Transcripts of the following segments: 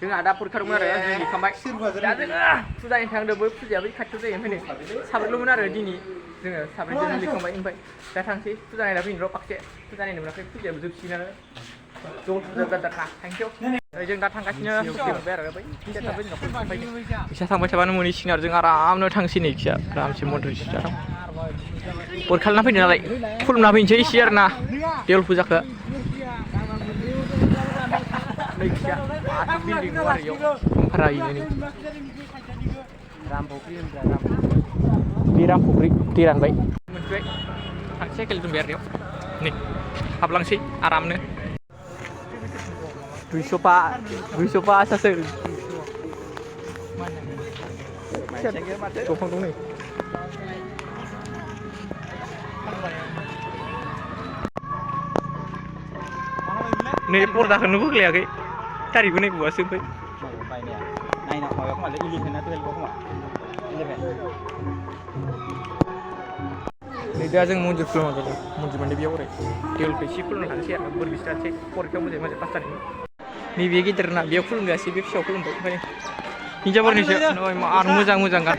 जोंहा दा फरिखा दंमोन आरो जों लिरखांबाय दा जोङो फुजानि थांदोंबो फुजाया बै खाथियाव जायो ओमफ्राय नै साब्रैल'मोन आरो दिनै जोङो साब्रैजों लिरखांबाय ओमफ्राय दा थांसै फुजा नायना फैनो र' पाकसे फुजा नायनो मोनाखै फुजायाबो जोबसिगोनानो ज' फुजा जादारखा थेंकिउ जों दा थांगासिनो मोनबाय आरो बै फैसा थांबाय थाबानो मोनहैसिगोन आरो जों आरामनो थांसै नै खिया आरामसे मन्दिर सिटाराव बर खालामना फैदों नालाय खुलुमना फैनोसै एसे आरो ना देवल फुजाखौ नैखिया आरो बिल्डिं दं आरो इयाव भारायैनो बे रामफुख्रि दै रानबाय मोनबाय थांसै साइकेल दंबाय आरो इयाव नै हाबलांसै आरामनो 200 पाससो दंफां दं नै नै पर्दाखौनो बोख्लायाखै थारिखबो नायबावासो ओमफ्राय नायना माबाया खोमालै 11 ना 12 खोमा 11 नै दा जों मन्दिर खुलुमना जादों मन्दिर माने बेयाव ओरै देवलखौ एसे खुलुमना थांसै आरो बोर बिस्रानोसै फरिखायाव मोजाङै मोजां पास जानायनि नैबे गेदेरना बेयाव खुलुमजासै बे फिसायाव खुलुमबाय ओमफ्राय हिन्जावफोरनिसो आरो मोजां गान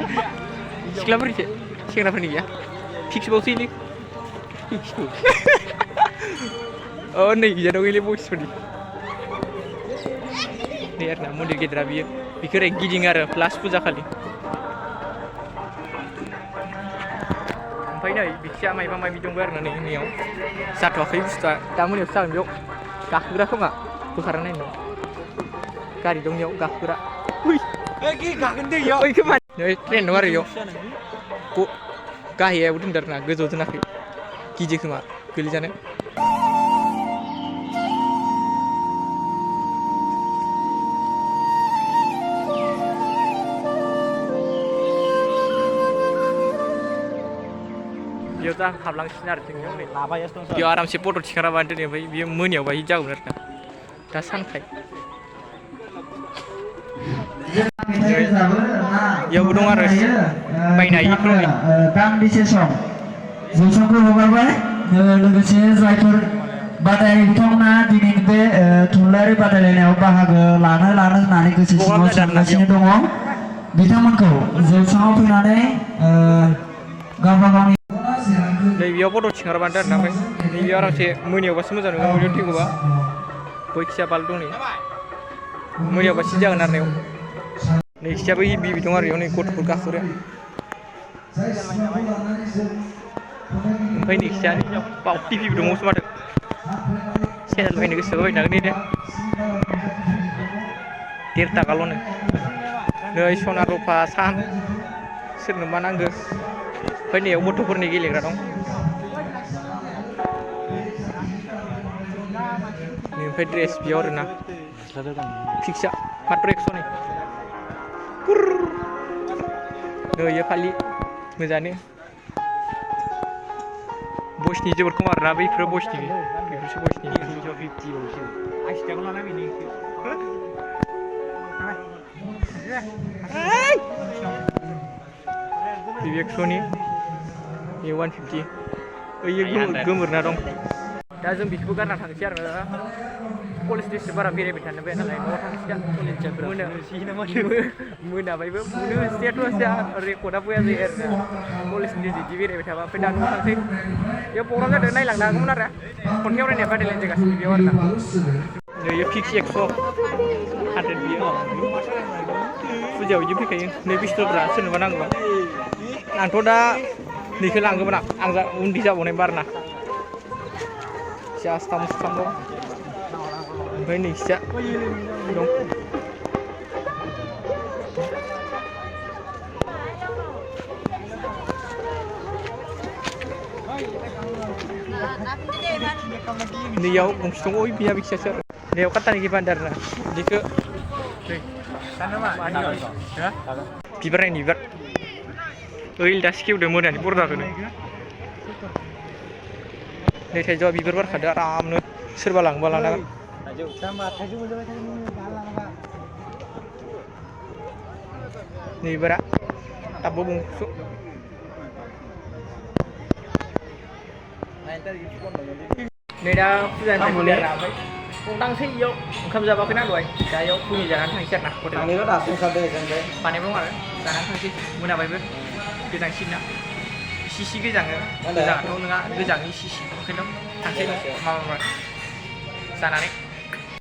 सिख्लाफोरनिसो सेंग्राफोरनि गैया फिक्सबावसैलै नै गैया दंलै बयसफोरनि नै आरो ना मन्दिर गेदेरा बियो बेखौ ओरै गिदिङो आरो लास्ट फुजा खालि ओमफ्राय नै बिखिया माइबा माइबि दंबो आरो ना नै नैयाव जाथ'वाखै बुस्थुआ दा मोनायावसो जागोन बेयाव गाखोग्रा खोमा बोखारना नायनो गारि दं इयाव गाखोग्रा ओइ खोमा नै ट्रेन दं आरो इयाव गाहायावबो दोनदों आरो ना गोजौआव दोनाखै गिदिं खोमा गोलैजानो बेयाव दा हाबलांसिगोन आरो जों बेयाव आरामसे फट' थिखांना बानाय दोनो ओमफ्राय बेयो मोनायाव बाहाय जागोन आरो ना दा सानखाय बेयावबो दं आरो बायनो हायिफोर दान्दिसे सम जौसांखौ हगारबाय लोगोसे जायफोर बादायारि बिथांमोना दिनैनि बे थुनलाइयारि बादायलायनायाव बाहागो लानो होननानै गोसो सिङाव सानगासिनो दङ बिथांमोनखौ जौसाङाव फैनानै गावबा गावनि नै बेयाव फट' थिखांबानो आरो ना ओमफ्राय नैबेयाव आरामसे मोनायावबासो मोजां नुगोन मोनायाव थैगौबा बैखिया बाल्ब दं नै मोनायावबासो जागोन आरो नायाव नैखियाबो बिबि दं आरो इयाव नै गथ'फोर गाखोग्रा ओमफ्राय नैखिया बाव टिभिबो दंबावोसो माथो चेनेल बायनो गोसोबा बायनो हागोन दे 1.5 थाखाल'नो नै सना रुफा सान सोरनोबा नांगौ ओमफ्राय नैयाव गथ'फोरनि गेलेग्रा दं ओमफ्राय ड्रेस बेयाव आरो ना फिक्सा मात्र 100 नै फालि मोजाङानो बयसनि जोबोद खम आरो ना बैफोरो बयसनि बेफोरसो बयसनि 50 बावसो 80 थाखा लाना बेनि एक्स'नि 150 ओइयो गोमोरना दं दा जों बेखौबो गारना थांसै आरो कलेज ड्रेसजों बारा बेरायबाय थानो बाया नालाय न'आव थांसै दा मोनाबायबो मोनो हस्टेयाथ' रेकर्डआ बया जायो आरो ना कलेज ड्रेस बिदि बेरायबाय थाबा ओमफ्राय दा न'आव थांसै बेयाव प्रग्राम जादों नायलांनो हागौमोन आरो खन्थाइ आवरायनाया बादायलायनाय जागासिनो बेयाव आरो ना नै फिक्स 100 100 बियो फुजायाव बिदि फैखायो नै पिस्तलफ्रा सोरनोबा नांगौबा आंथ' दा नैखौ लांगौमोन आं उन्दै जाबावनाय बारना जास्टाम दं ओमफ्राय नैखिया दं नैयाव गंसे दङ ओइ बिहा बिखियासो आरो नैयाव काटानिखि बान्दो आरो ना बेखौ बिबार नायनो बिबार ओइ दासो खेवदों मोनानि पर्दाखौनो नै थाइजौआ बिबार बारखादो आरामनो सोरबा लांबा लानांगोन नै बिबारा टाबाव बुंसु नै दा फुजानि थाखाय संदांसै इयाव ओंखाम जाबाखैना दहाय दा इयाव फुंनि जानानै थांसै आरो ना हटेलाव थांनायल' दासो ओंखारदों एखायनो बानायब्रं आरो जानानै थांसै मोनाबायबो गोजांसिन ना इसे इसे गोजाङो मा होनदों? गोजाङाथ' नङा गोजाङो इसे इसे ओंखायनो थांसै माबा जानानै